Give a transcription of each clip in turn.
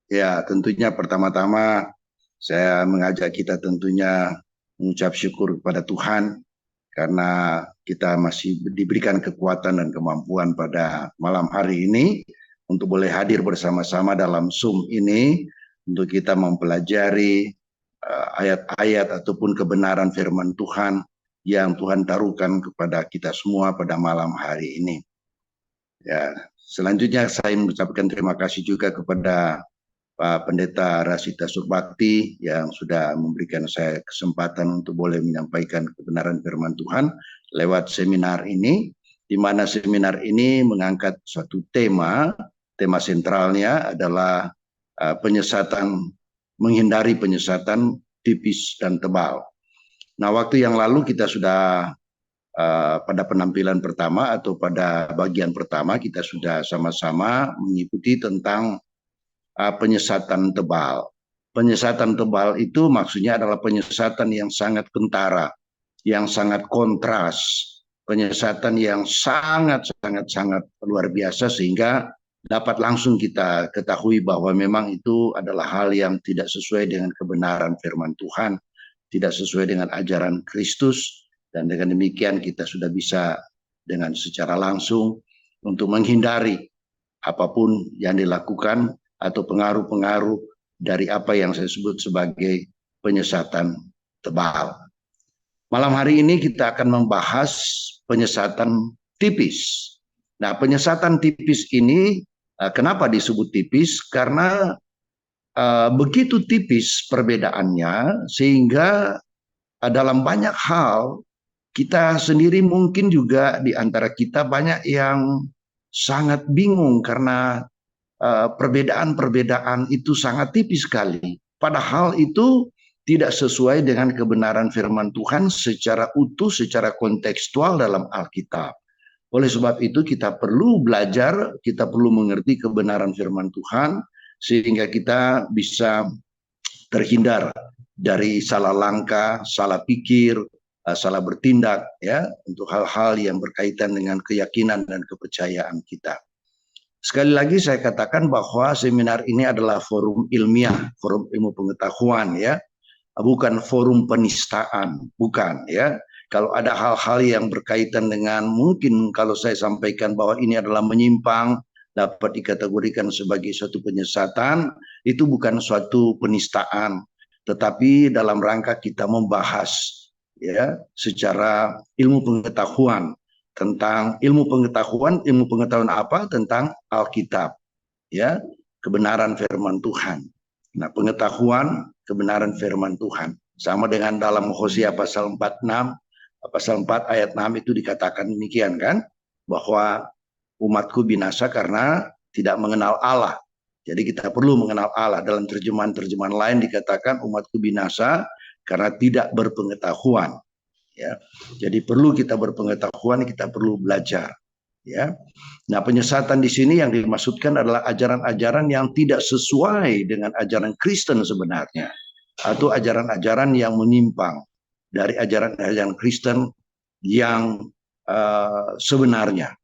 Ya, tentunya pertama-tama saya mengajak kita tentunya mengucap syukur kepada Tuhan karena kita masih diberikan kekuatan dan kemampuan pada malam hari ini untuk boleh hadir bersama-sama dalam Zoom ini untuk kita mempelajari ayat-ayat ataupun kebenaran firman Tuhan yang Tuhan taruhkan kepada kita semua pada malam hari ini. Ya, selanjutnya saya mengucapkan terima kasih juga kepada Pak Pendeta Rasita Surbakti yang sudah memberikan saya kesempatan untuk boleh menyampaikan kebenaran firman Tuhan lewat seminar ini, di mana seminar ini mengangkat suatu tema sentralnya adalah penyesatan, menghindari penyesatan tipis dan tebal. Nah, waktu yang lalu kita sudah pada penampilan pertama atau pada bagian pertama kita sudah sama-sama mengikuti tentang penyesatan tebal. Penyesatan tebal itu maksudnya adalah penyesatan yang sangat kentara, yang sangat kontras, penyesatan yang sangat luar biasa sehingga dapat langsung kita ketahui bahwa memang itu adalah hal yang tidak sesuai dengan kebenaran firman Tuhan, tidak sesuai dengan ajaran Kristus, dan dengan demikian kita sudah bisa dengan secara langsung untuk menghindari apapun yang dilakukan atau pengaruh-pengaruh dari apa yang saya sebut sebagai penyesatan tebal. Malam hari ini kita akan membahas penyesatan tipis. Nah, penyesatan tipis ini kenapa disebut tipis? Karena begitu tipis perbedaannya sehingga dalam banyak hal kita sendiri mungkin juga di antara kita banyak yang sangat bingung karena perbedaan-perbedaan itu sangat tipis sekali. Padahal itu tidak sesuai dengan kebenaran firman Tuhan secara utuh, secara kontekstual dalam Alkitab. Oleh sebab itu kita perlu belajar, kita perlu mengerti kebenaran firman Tuhan sehingga kita bisa terhindar dari salah langkah, salah pikir, salah bertindak ya untuk hal-hal yang berkaitan dengan keyakinan dan kepercayaan kita. Sekali lagi saya katakan bahwa seminar ini adalah forum ilmiah, forum ilmu pengetahuan ya, bukan forum penistaan, bukan ya. Kalau ada hal-hal yang berkaitan dengan mungkin kalau saya sampaikan bahwa ini adalah menyimpang, dapat dikategorikan sebagai suatu penyesatan, itu bukan suatu penistaan, tetapi dalam rangka kita membahas ya secara ilmu pengetahuan tentang ilmu pengetahuan apa? Tentang Alkitab, ya, kebenaran firman Tuhan. Nah, pengetahuan kebenaran firman Tuhan. Sama dengan dalam Hosea pasal 46, pasal 4 ayat 6 itu dikatakan demikian kan, bahwa umatku binasa karena tidak mengenal Allah. Jadi kita perlu mengenal Allah. Dalam terjemahan-terjemahan lain dikatakan umatku binasa karena tidak berpengetahuan. Ya, jadi perlu kita berpengetahuan, kita perlu belajar. Ya, nah penyesatan di sini yang dimaksudkan adalah ajaran-ajaran yang tidak sesuai dengan ajaran Kristen sebenarnya, atau ajaran-ajaran yang menyimpang dari ajaran-ajaran Kristen yang sebenarnya.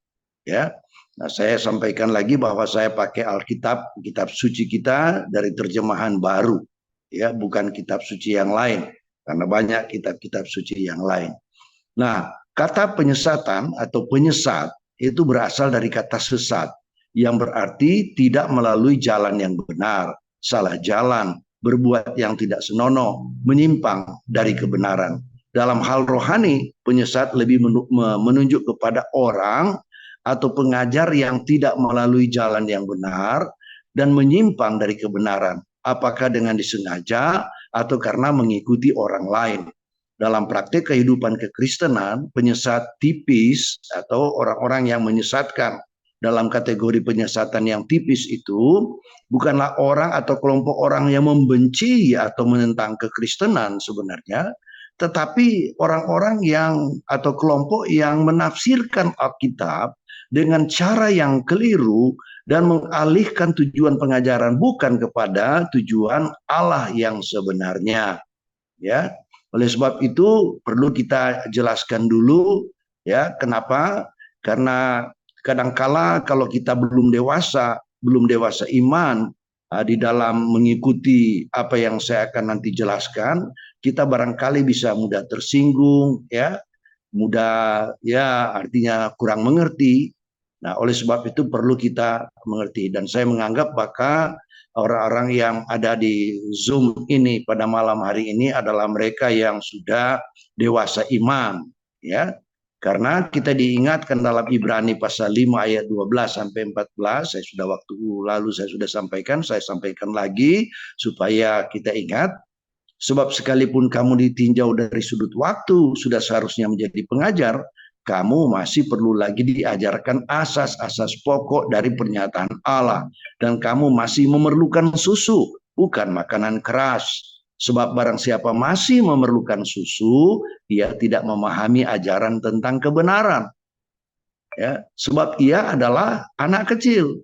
Ya, nah saya sampaikan lagi bahwa saya pakai Alkitab, kitab suci kita dari terjemahan baru, ya, bukan kitab suci yang lain. Karena banyak kitab-kitab suci yang lain. Nah, kata penyesatan atau penyesat itu berasal dari kata sesat, yang berarti tidak melalui jalan yang benar, salah jalan, berbuat yang tidak senonoh, menyimpang dari kebenaran. Dalam hal rohani, penyesat lebih menunjuk kepada orang atau pengajar yang tidak melalui jalan yang benar dan menyimpang dari kebenaran. Apakah dengan disengaja atau karena mengikuti orang lain. Dalam praktik kehidupan kekristenan, penyesat tipis atau orang-orang yang menyesatkan dalam kategori penyesatan yang tipis itu bukanlah orang atau kelompok orang yang membenci atau menentang kekristenan sebenarnya, tetapi orang-orang yang atau kelompok yang menafsirkan Alkitab dengan cara yang keliru dan mengalihkan tujuan pengajaran bukan kepada tujuan Allah yang sebenarnya. Ya, oleh sebab itu perlu kita jelaskan dulu ya kenapa? Karena kadangkala kalau kita belum dewasa iman, di dalam mengikuti apa yang saya akan nanti jelaskan, kita barangkali bisa mudah tersinggung, ya, mudah, ya, artinya kurang mengerti. Nah, oleh sebab itu perlu kita mengerti. Dan saya menganggap maka orang-orang yang ada di Zoom ini pada malam hari ini adalah mereka yang sudah dewasa iman, ya. Karena kita diingatkan dalam Ibrani pasal 5 ayat 12 sampai 14, saya sudah waktu lalu saya sudah sampaikan lagi supaya kita ingat. Sebab sekalipun kamu ditinjau dari sudut waktu, sudah seharusnya menjadi pengajar, kamu masih perlu lagi diajarkan asas-asas pokok dari pernyataan Allah. Dan kamu masih memerlukan susu, bukan makanan keras. Sebab barang siapa masih memerlukan susu, ia tidak memahami ajaran tentang kebenaran. Ya, sebab ia adalah anak kecil.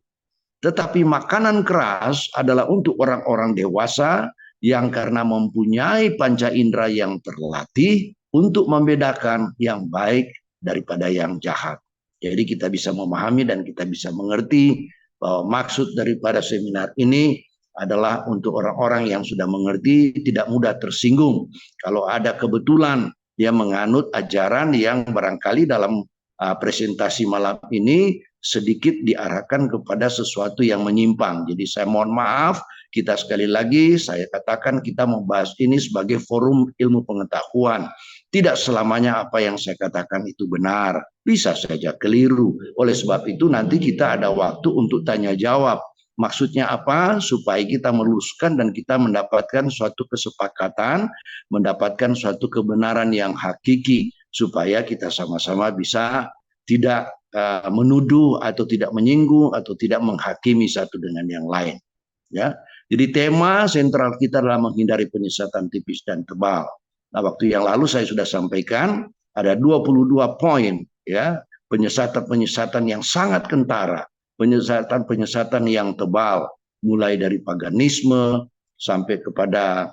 Tetapi makanan keras adalah untuk orang-orang dewasa yang karena mempunyai panca indera yang terlatih untuk membedakan yang baik daripada yang jahat. Jadi kita bisa memahami dan kita bisa mengerti bahwa maksud daripada seminar ini adalah untuk orang-orang yang sudah mengerti, tidak mudah tersinggung. Kalau ada kebetulan dia menganut ajaran yang barangkali dalam presentasi malam ini sedikit diarahkan kepada sesuatu yang menyimpang. Jadi saya mohon maaf, kita sekali lagi saya katakan kita membahas ini sebagai forum ilmu pengetahuan. Tidak selamanya apa yang saya katakan itu benar, bisa saja keliru. Oleh sebab itu nanti kita ada waktu untuk tanya jawab. Maksudnya apa? Supaya kita meluruskan dan kita mendapatkan suatu kesepakatan, mendapatkan suatu kebenaran yang hakiki, supaya kita sama-sama bisa tidak menuduh atau tidak menyinggung atau tidak menghakimi satu dengan yang lain. Ya, jadi tema sentral kita adalah menghindari penyesatan tipis dan tebal. Nah, waktu yang lalu saya sudah sampaikan ada 22 poin, ya, penyesatan-penyesatan yang sangat kentara, penyesatan-penyesatan yang tebal, mulai dari paganisme sampai kepada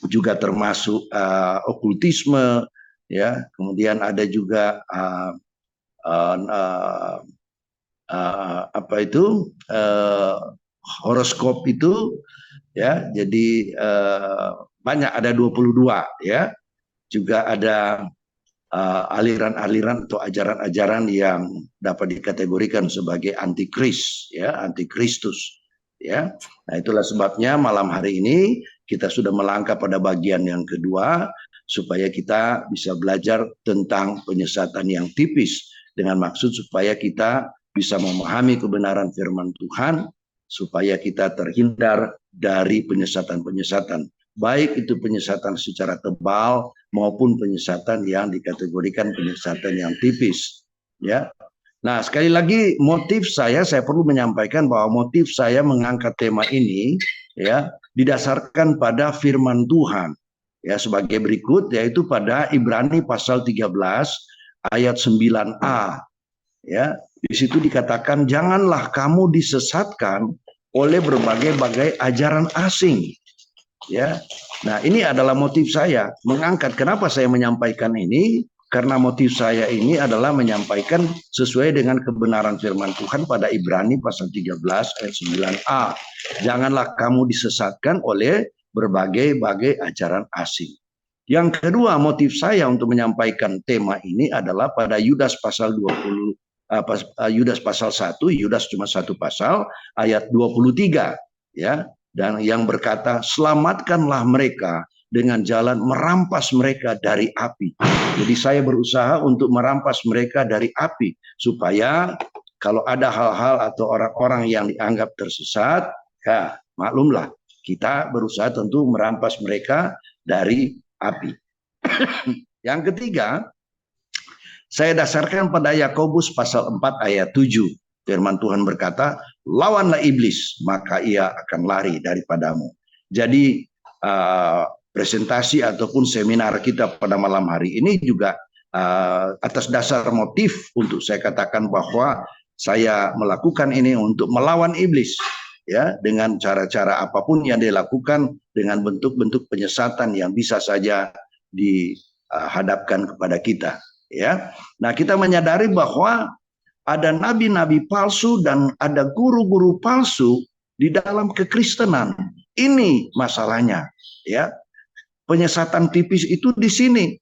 juga termasuk okultisme, ya, kemudian ada juga apa itu horoskop itu, ya. Jadi banyak, ada 22, ya. Juga ada aliran-aliran atau ajaran-ajaran yang dapat dikategorikan sebagai antikris, ya, antikristus, ya. Nah, itulah sebabnya malam hari ini kita sudah melangkah pada bagian yang kedua supaya kita bisa belajar tentang penyesatan yang tipis, dengan maksud supaya kita bisa memahami kebenaran firman Tuhan, supaya kita terhindar dari penyesatan-penyesatan, baik itu penyesatan secara tebal maupun penyesatan yang dikategorikan penyesatan yang tipis, ya. Nah, sekali lagi motif saya perlu menyampaikan bahwa motif saya mengangkat tema ini, ya, didasarkan pada firman Tuhan, ya, sebagai berikut, yaitu pada Ibrani pasal 13 ayat 9a, ya. Di situ dikatakan, janganlah kamu disesatkan oleh berbagai-bagai ajaran asing, ya. Nah, ini adalah motif saya mengangkat. Kenapa saya menyampaikan ini? Karena motif saya ini adalah menyampaikan sesuai dengan kebenaran firman Tuhan pada Ibrani pasal 13 ayat 9a. Janganlah kamu disesatkan oleh berbagai-bagai ajaran asing. Yang kedua, motif saya untuk menyampaikan tema ini adalah pada Yudas pasal 20, Yudas pasal 1, Yudas cuma satu pasal, ayat 23, ya, dan yang berkata, selamatkanlah mereka dengan jalan merampas mereka dari api. Jadi saya berusaha untuk merampas mereka dari api, supaya kalau ada hal-hal atau orang-orang yang dianggap tersesat, ya maklumlah, kita berusaha tentu merampas mereka dari api. Yang ketiga, saya dasarkan pada Yakobus pasal 4 ayat 7. Firman Tuhan berkata, lawanlah iblis, maka ia akan lari daripadamu. Jadi presentasi ataupun seminar kita pada malam hari ini juga atas dasar motif untuk saya katakan bahwa saya melakukan ini untuk melawan iblis, ya, dengan cara-cara apapun yang dilakukan, dengan bentuk-bentuk penyesatan yang bisa saja dihadapkan kepada kita, ya. Nah, kita menyadari bahwa ada nabi-nabi palsu dan ada guru-guru palsu di dalam kekristenan. Ini masalahnya, ya. Penyesatan tipis itu di sini,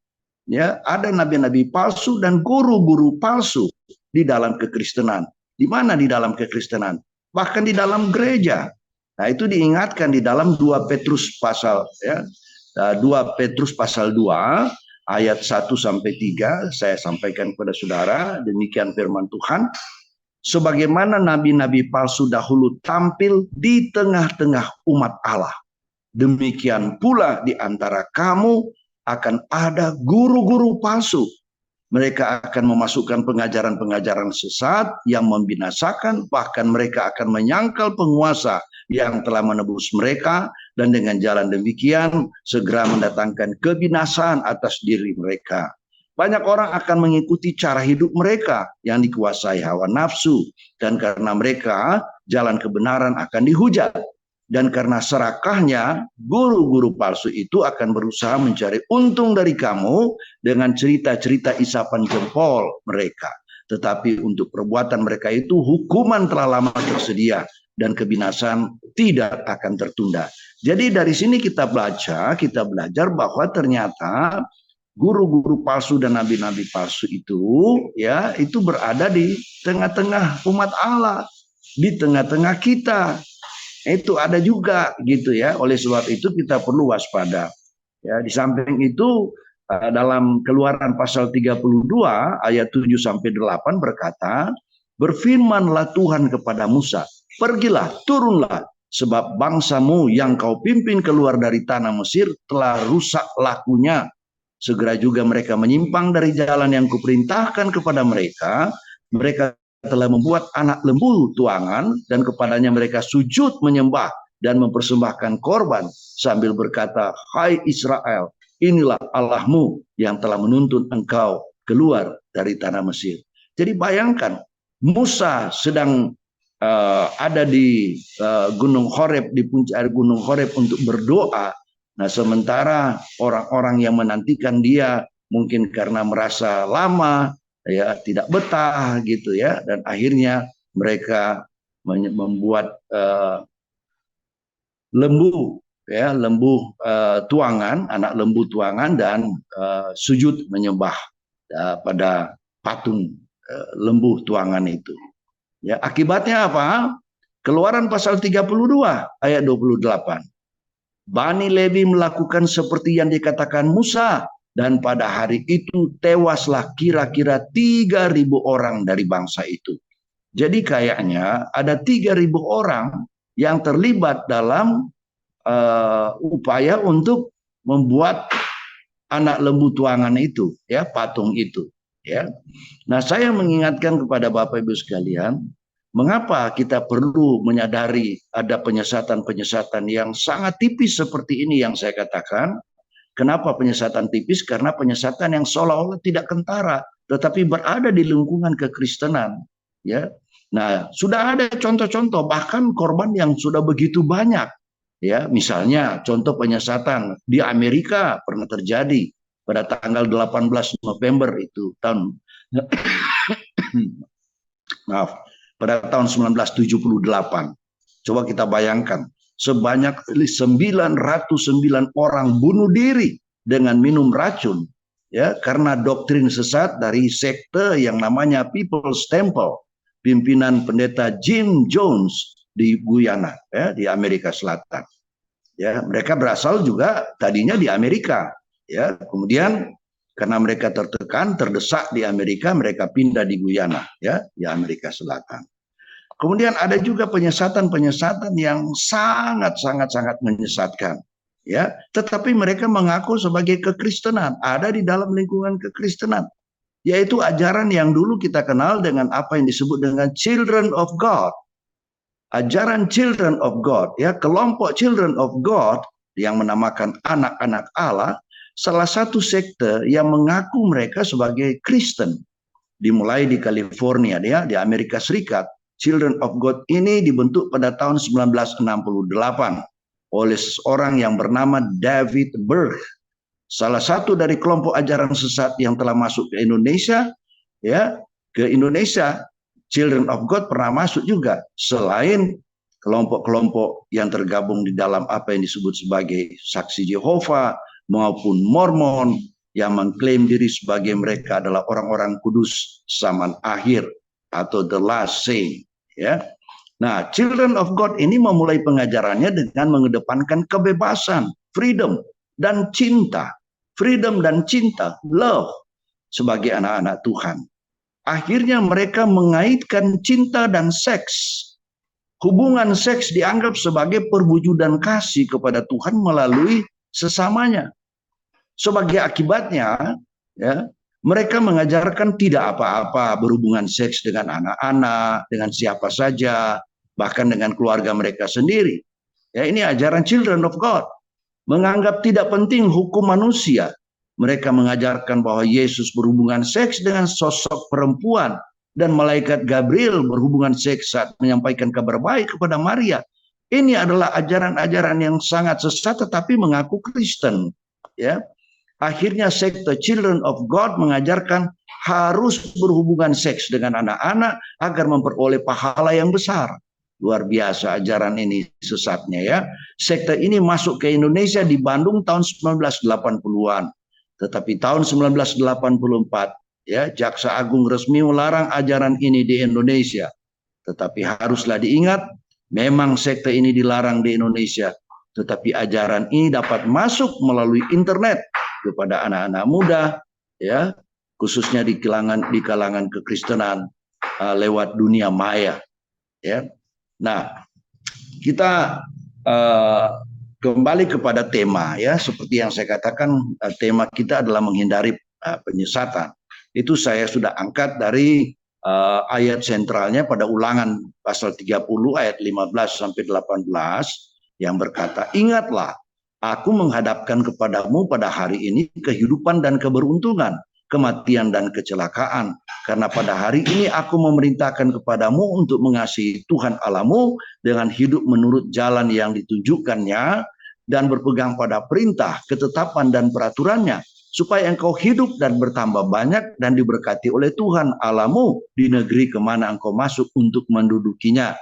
ya. Ada nabi-nabi palsu dan guru-guru palsu di dalam kekristenan. Di mana di dalam kekristenan? Bahkan di dalam gereja. Nah, itu diingatkan di dalam 2 Petrus pasal, ya. 2 Petrus pasal 2 ayat 1 sampai 3 saya sampaikan kepada saudara, demikian firman Tuhan. Sebagaimana nabi-nabi palsu dahulu tampil di tengah-tengah umat Allah, demikian pula di antara kamu akan ada guru-guru palsu. Mereka akan memasukkan pengajaran-pengajaran sesat yang membinasakan, bahkan mereka akan menyangkal penguasa yang telah menebus mereka, dan dengan jalan demikian segera mendatangkan kebinasaan atas diri mereka. Banyak orang akan mengikuti cara hidup mereka yang dikuasai hawa nafsu, dan karena mereka jalan kebenaran akan dihujat. Dan karena serakahnya, guru-guru palsu itu akan berusaha mencari untung dari kamu dengan cerita-cerita isapan jempol mereka. Tetapi untuk perbuatan mereka itu hukuman telah lama tersedia dan kebinasaan tidak akan tertunda. Jadi dari sini kita belajar bahwa ternyata guru-guru palsu dan nabi-nabi palsu itu, ya, itu berada di tengah-tengah umat Allah, di tengah-tengah kita. Itu ada juga gitu ya. Oleh sebab itu kita perlu waspada. Ya, di samping itu dalam Keluaran pasal 32 ayat 7 sampai 8 berkata, berfirmanlah Tuhan kepada Musa, pergilah, turunlah, sebab bangsamu yang kau pimpin keluar dari tanah Mesir telah rusak lakunya. Segera juga mereka menyimpang dari jalan yang kuperintahkan kepada mereka. Mereka telah membuat anak lembu tuangan, dan kepadanya mereka sujud menyembah dan mempersembahkan korban sambil berkata, hai Israel, inilah Allahmu yang telah menuntun engkau keluar dari tanah Mesir. Jadi bayangkan, Musa sedang ada di Gunung Horeb, di puncak Gunung Horeb untuk berdoa. Nah, sementara orang-orang yang menantikan dia mungkin karena merasa lama, ya, tidak betah gitu ya, dan akhirnya mereka membuat lembu, ya, lembu tuangan, anak lembu tuangan, dan sujud menyembah pada patung lembu tuangan itu. Ya, akibatnya apa? Keluaran pasal 32 ayat 28. Bani Lewi melakukan seperti yang dikatakan Musa, dan pada hari itu tewaslah kira-kira 3.000 orang dari bangsa itu. Jadi kayaknya ada 3.000 orang yang terlibat dalam upaya untuk membuat anak lembu tuangan itu, ya, patung itu, ya. Nah, saya mengingatkan kepada Bapak Ibu sekalian, mengapa kita perlu menyadari ada penyesatan-penyesatan yang sangat tipis seperti ini yang saya katakan. Kenapa penyesatan tipis? Karena penyesatan yang seolah-olah tidak kentara, tetapi berada di lingkungan kekristenan. Ya, nah, sudah ada contoh-contoh, bahkan korban yang sudah begitu banyak. Ya, misalnya contoh penyesatan di Amerika pernah terjadi pada tanggal 18 November itu tahun maaf, pada tahun 1978. Coba kita bayangkan, sebanyak 909 orang bunuh diri dengan minum racun, ya, karena doktrin sesat dari sekte yang namanya People's Temple, pimpinan pendeta Jim Jones di Guyana, ya, di Amerika Selatan. Ya, mereka berasal juga tadinya di Amerika, ya, kemudian karena mereka tertekan, terdesak di Amerika, mereka pindah di Guyana, ya, di Amerika Selatan. Kemudian ada juga penyesatan-penyesatan yang sangat menyesatkan, ya. Tetapi mereka mengaku sebagai kekristenan, ada di dalam lingkungan kekristenan, yaitu ajaran yang dulu kita kenal dengan apa yang disebut dengan Children of God. Ajaran Children of God, ya, kelompok Children of God yang menamakan anak-anak Allah, salah satu sekte yang mengaku mereka sebagai Kristen, dimulai di California, ya, di Amerika Serikat. Children of God ini dibentuk pada tahun 1968 oleh seorang yang bernama David Berg, salah satu dari kelompok ajaran sesat yang telah masuk ke Indonesia, ya, ke Indonesia. Children of God pernah masuk juga. Selain kelompok-kelompok yang tergabung di dalam apa yang disebut sebagai saksi Yehova maupun Mormon yang mengklaim diri sebagai mereka adalah orang-orang kudus zaman akhir atau the last saint, ya. Nah, Children of God ini memulai pengajarannya dengan mengedepankan kebebasan, freedom dan cinta. Freedom dan cinta, love sebagai anak-anak Tuhan. Akhirnya mereka mengaitkan cinta dan seks. Hubungan seks dianggap sebagai perwujudan kasih kepada Tuhan melalui sesamanya. Sebagai akibatnya, ya, mereka mengajarkan tidak apa-apa berhubungan seks dengan anak-anak, dengan siapa saja, bahkan dengan keluarga mereka sendiri. Ya, ini ajaran Children of God. Menganggap tidak penting hukum manusia. Mereka mengajarkan bahwa Yesus berhubungan seks dengan sosok perempuan dan malaikat Gabriel berhubungan seks saat menyampaikan kabar baik kepada Maria. Ini adalah ajaran-ajaran yang sangat sesat tetapi mengaku Kristen, ya. Akhirnya sekte Children of God mengajarkan harus berhubungan seks dengan anak-anak agar memperoleh pahala yang besar. Luar biasa ajaran ini sesatnya, ya. Sekte ini masuk ke Indonesia di Bandung tahun 1980-an. Tetapi tahun 1984, ya, Jaksa Agung resmi melarang ajaran ini di Indonesia. Tetapi haruslah diingat, memang sekte ini dilarang di Indonesia. Tetapi ajaran ini dapat masuk melalui internet kepada anak-anak muda, ya, khususnya di kalangan kekristenan lewat dunia maya, ya. Nah, kita kembali kepada tema, ya, seperti yang saya katakan, tema kita adalah menghindari penyesatan. Itu saya sudah angkat dari ayat sentralnya pada Ulangan pasal 30 ayat 15 sampai 18 yang berkata, "Ingatlah, aku menghadapkan kepadamu pada hari ini kehidupan dan keberuntungan, kematian dan kecelakaan. Karena pada hari ini aku memerintahkan kepadamu untuk mengasihi Tuhan Allahmu dengan hidup menurut jalan yang ditunjukkannya dan berpegang pada perintah, ketetapan dan peraturannya, supaya engkau hidup dan bertambah banyak dan diberkati oleh Tuhan Allahmu di negeri kemana engkau masuk untuk mendudukinya.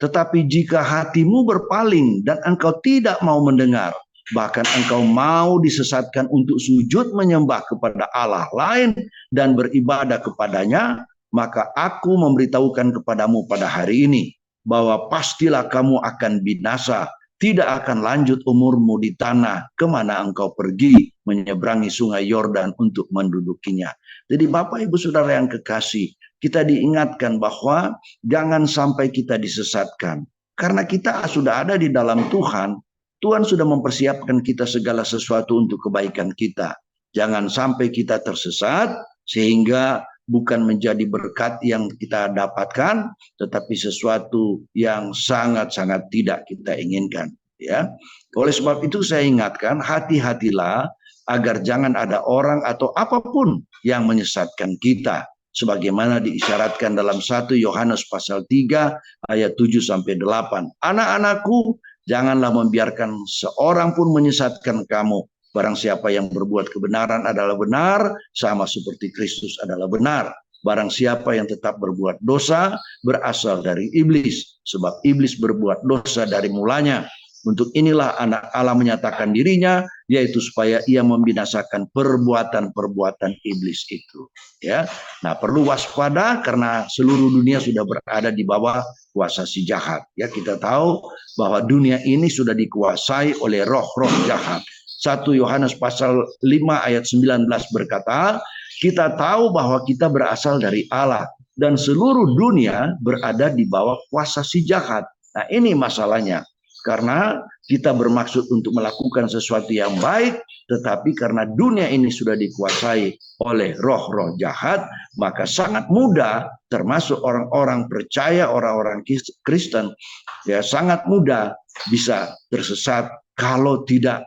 Tetapi jika hatimu berpaling dan engkau tidak mau mendengar, bahkan engkau mau disesatkan untuk sujud menyembah kepada Allah lain dan beribadah kepadanya, maka aku memberitahukan kepadamu pada hari ini bahwa pastilah kamu akan binasa, tidak akan lanjut umurmu di tanah kemana engkau pergi menyeberangi sungai Yordan untuk mendudukinya." Jadi Bapak Ibu Saudara yang kekasih, kita diingatkan bahwa jangan sampai kita disesatkan. Karena kita sudah ada di dalam Tuhan, Tuhan sudah mempersiapkan kita segala sesuatu untuk kebaikan kita. Jangan sampai kita tersesat sehingga bukan menjadi berkat yang kita dapatkan, tetapi sesuatu yang sangat-sangat tidak kita inginkan, ya. Oleh sebab itu saya ingatkan, hati-hatilah agar jangan ada orang atau apapun yang menyesatkan kita, sebagaimana diisyaratkan dalam 1 Yohanes pasal 3 ayat 7 sampai 8. "Anak-anakku, janganlah membiarkan seorang pun menyesatkan kamu. Barang siapa yang berbuat kebenaran adalah benar, sama seperti Kristus adalah benar. Barang siapa yang tetap berbuat dosa, berasal dari iblis, sebab iblis berbuat dosa dari mulanya. Untuk inilah anak Allah menyatakan dirinya, yaitu supaya ia membinasakan perbuatan-perbuatan iblis itu." Ya, nah perlu waspada karena seluruh dunia sudah berada di bawah kuasa si jahat. Ya, kita tahu bahwa dunia ini sudah dikuasai oleh roh-roh jahat. 1 Yohanes pasal 5 ayat 19 berkata, "Kita tahu bahwa kita berasal dari Allah dan seluruh dunia berada di bawah kuasa si jahat." Nah, ini masalahnya. Karena kita bermaksud untuk melakukan sesuatu yang baik, tetapi karena dunia ini sudah dikuasai oleh roh-roh jahat, maka sangat mudah, termasuk orang-orang percaya, orang-orang Kristen, ya sangat mudah bisa tersesat kalau tidak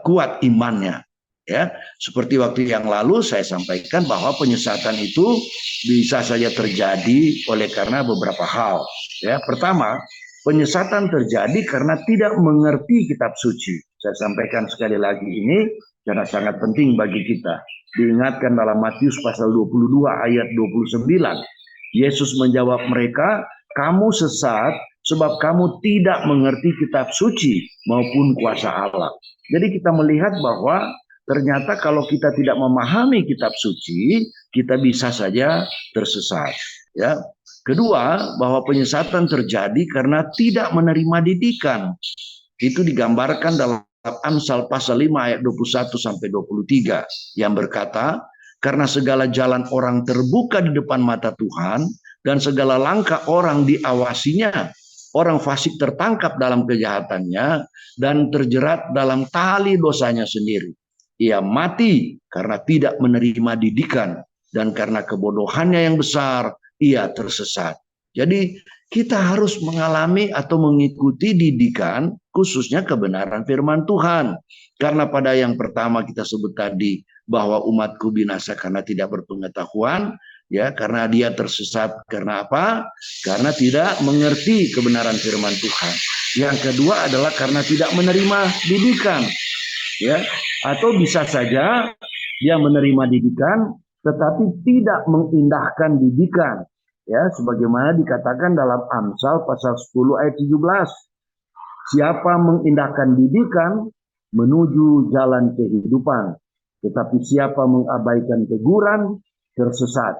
kuat imannya. Ya, seperti waktu yang lalu saya sampaikan bahwa penyesatan itu bisa saja terjadi oleh karena beberapa hal. Ya, pertama, penyesatan terjadi karena tidak mengerti kitab suci. Saya sampaikan sekali lagi ini karena sangat penting bagi kita. Diingatkan dalam Matius pasal 22 ayat 29. Yesus menjawab mereka, "Kamu sesat sebab kamu tidak mengerti kitab suci maupun kuasa Allah. Jadi kita melihat bahwa ternyata kalau kita tidak memahami kitab suci, kita bisa saja tersesat. Ya. Kedua, bahwa penyesatan terjadi karena tidak menerima didikan. Itu digambarkan dalam Amsal pasal 5 ayat 21 sampai 23 yang berkata, karena segala jalan orang terbuka di depan mata Tuhan dan segala langkah orang diawasinya. Orang fasik tertangkap dalam kejahatannya dan terjerat dalam tali dosanya sendiri. Ia mati karena tidak menerima didikan dan karena kebodohannya yang besar ia tersesat. Jadi kita harus mengalami atau mengikuti didikan khususnya kebenaran firman Tuhan. Karena pada yang pertama kita sebut tadi bahwa umatku binasa karena tidak berpengetahuan, ya, karena dia tersesat karena apa? Karena tidak mengerti kebenaran firman Tuhan. Yang kedua adalah karena tidak menerima didikan, ya, atau bisa saja dia menerima didikan tetapi tidak mengindahkan didikan, ya, sebagaimana dikatakan dalam Amsal pasal 10 ayat 17. Siapa mengindahkan didikan menuju jalan kehidupan, tetapi siapa mengabaikan teguran tersesat.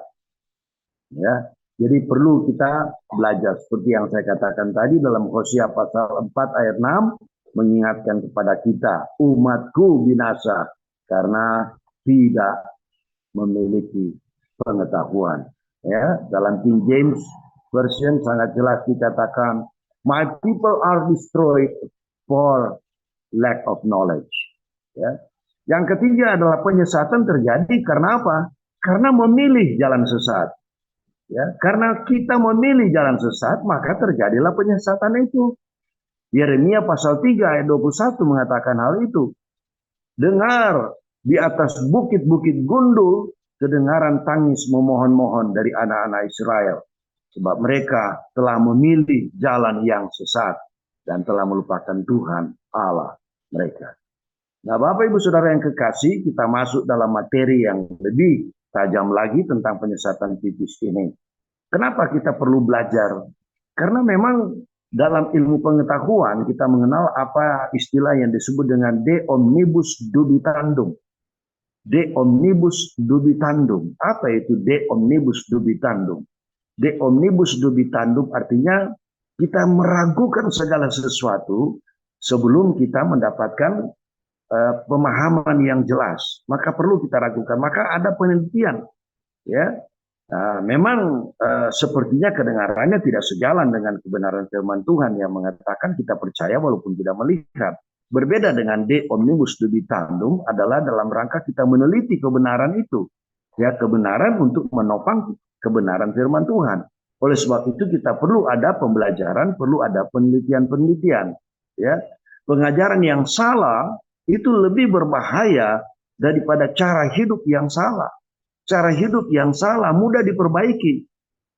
Ya, jadi perlu kita belajar seperti yang saya katakan tadi dalam Hosea pasal 4 ayat 6 mengingatkan kepada kita, umatku binasa karena tidak memiliki pengetahuan. Ya, dalam King James Version sangat jelas dikatakan, my people are destroyed for lack of knowledge. Ya. Yang ketiga adalah penyesatan terjadi karena apa? Karena memilih jalan sesat. Ya, karena kita memilih jalan sesat, maka terjadilah penyesatan itu. Yeremia pasal 3 ayat 21 mengatakan hal itu. Dengar di atas bukit-bukit gundul, kedengaran tangis memohon-mohon dari anak-anak Israel. Sebab mereka telah memilih jalan yang sesat dan telah melupakan Tuhan Allah mereka. Nah, Bapak Ibu Saudara yang kekasih, kita masuk dalam materi yang lebih tajam lagi tentang penyesatan tipis ini. Kenapa kita perlu belajar? Karena memang dalam ilmu pengetahuan kita mengenal apa istilah yang disebut dengan de omnibus dubitandum. De omnibus dubitandum. Apa itu de omnibus dubitandum? De omnibus dubitandum artinya kita meragukan segala sesuatu sebelum kita mendapatkan pemahaman yang jelas. Maka perlu kita ragukan. Maka ada penelitian, ya. Memang sepertinya kedengarannya tidak sejalan dengan kebenaran firman Tuhan yang mengatakan kita percaya walaupun tidak melihat. Berbeda dengan de omnibus dubitandum adalah dalam rangka kita meneliti kebenaran itu, ya, kebenaran untuk menopang kebenaran firman Tuhan. Oleh sebab itu kita perlu ada pembelajaran, perlu ada penelitian-penelitian, ya. Pengajaran yang salah itu lebih berbahaya daripada cara hidup yang salah. Cara hidup yang salah mudah diperbaiki.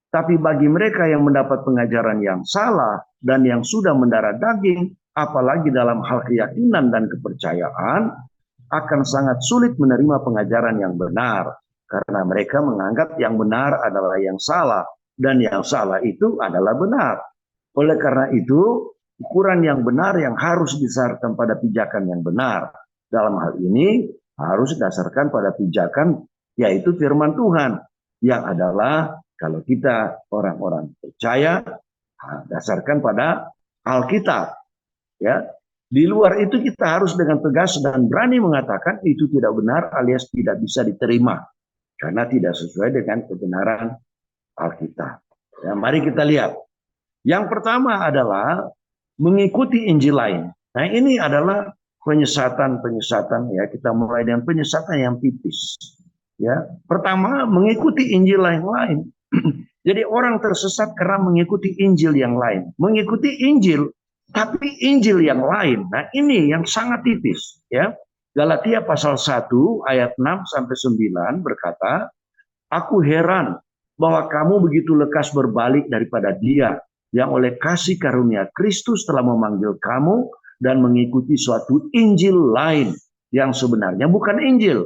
Tapi bagi mereka yang mendapat pengajaran yang salah dan yang sudah mendarah daging, apalagi dalam hal keyakinan dan kepercayaan, akan sangat sulit menerima pengajaran yang benar. Karena mereka menganggap yang benar adalah yang salah. Dan yang salah itu adalah benar. Oleh karena itu, ukuran yang benar yang harus didasarkan pada pijakan yang benar. Dalam hal ini harus didasarkan pada pijakan yaitu firman Tuhan, yang adalah kalau kita orang-orang percaya dasarkan pada Alkitab, ya. Di luar itu kita harus dengan tegas dan berani mengatakan itu tidak benar alias tidak bisa diterima karena tidak sesuai dengan kebenaran Alkitab. Ya, mari kita lihat. Yang pertama adalah mengikuti Injil lain. Nah, ini adalah penyesatan ya. Kita mulai dengan penyesatan yang tipis. Ya, pertama mengikuti Injil yang lain. Jadi orang tersesat karena mengikuti Injil yang lain. Mengikuti Injil, tapi Injil yang lain. Nah, ini yang sangat tipis, ya. Galatia pasal 1 ayat 6 sampai 9 berkata, "Aku heran bahwa kamu begitu lekas berbalik daripada Dia yang oleh kasih karunia Kristus telah memanggil kamu dan mengikuti suatu Injil lain yang sebenarnya bukan Injil.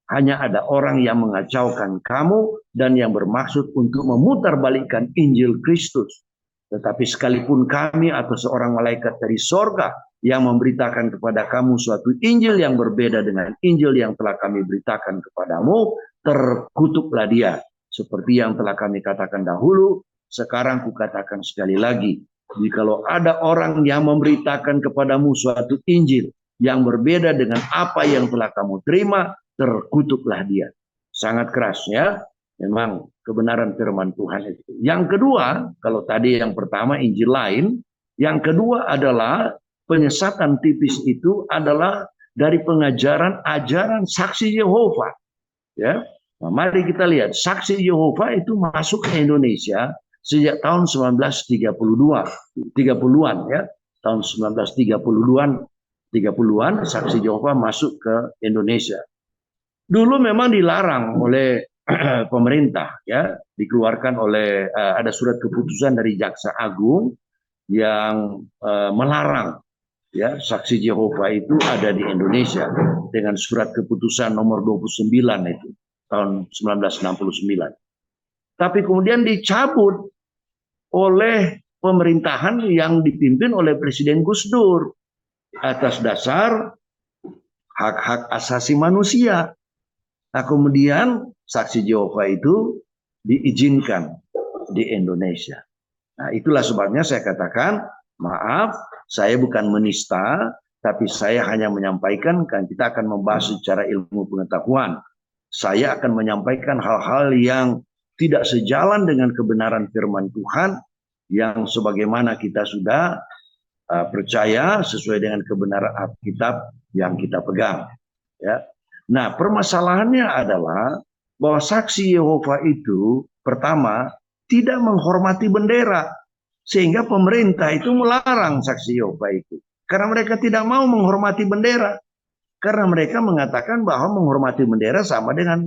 Hanya ada orang yang mengacaukan kamu dan yang bermaksud untuk memutarbalikkan Injil Kristus. Tetapi sekalipun kami atau seorang malaikat dari sorga yang memberitakan kepada kamu suatu Injil yang berbeda dengan Injil yang telah kami beritakan kepadamu, terkutuklah dia. Seperti yang telah kami katakan dahulu, sekarang kukatakan sekali lagi. Jikalau ada orang yang memberitakan kepadamu suatu Injil yang berbeda dengan apa yang telah kamu terima, terkutuklah dia. Sangat keras ya. Memang kebenaran firman Tuhan itu. Yang kedua, kalau tadi yang pertama Injil lain, yang kedua adalah penyesatan tipis itu adalah dari pengajaran ajaran saksi Yehova. Ya, nah, mari kita lihat saksi Yehova itu masuk ke Indonesia sejak tahun 1932, 30-an ya, tahun 1930-an, 30-an saksi Yehova masuk ke Indonesia. Dulu memang dilarang oleh pemerintah ya, dikeluarkan oleh ada surat keputusan dari Jaksa Agung yang melarang ya saksi Yehova itu ada di Indonesia dengan surat keputusan nomor 29 itu tahun 1969. Tapi kemudian dicabut oleh pemerintahan yang dipimpin oleh Presiden Gus Dur atas dasar hak-hak asasi manusia. Nah, kemudian saksi Yehova itu diizinkan di Indonesia. Nah, itulah sebabnya saya katakan, maaf, saya bukan menista, tapi saya hanya menyampaikan, kan kita akan membahas secara ilmu pengetahuan. Saya akan menyampaikan hal-hal yang tidak sejalan dengan kebenaran firman Tuhan, yang sebagaimana kita sudah percaya sesuai dengan kebenaran Alkitab yang kita pegang. Ya. Nah, permasalahannya adalah bahwa saksi Yehova itu pertama tidak menghormati bendera, sehingga pemerintah itu melarang saksi Yehova itu karena mereka tidak mau menghormati bendera, karena mereka mengatakan bahwa menghormati bendera sama dengan